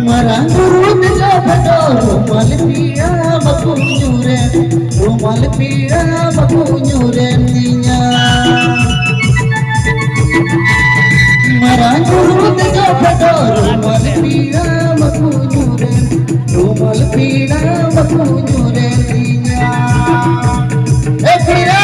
मरा दूध जो भटो रुमाल पीड़ा बकुഞ്ഞൂरे रुमाल पीड़ा बकुഞ്ഞൂरे निया मरा दूध जो भटो रुमाल पीड़ा बकुഞ്ഞൂरे रुमाल पीड़ा बकुഞ്ഞൂरे निया ए पीड़ा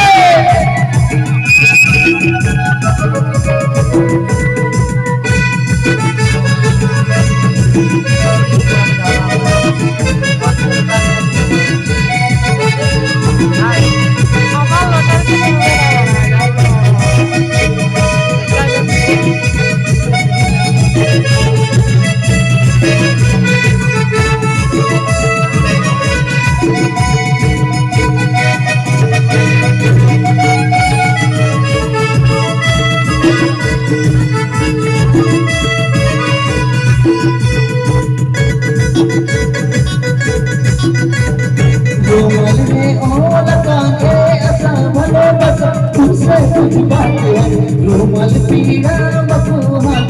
रुमाल पीड़ा बकुहाला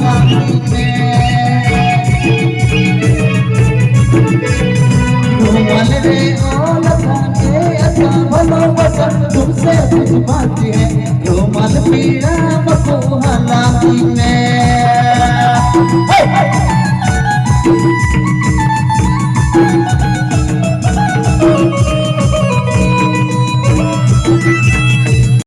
रुमाल रे ओल खाके ऐसा भलो बसा तुमसे कुछ बात है रुमाल पीड़ा बकुहाला में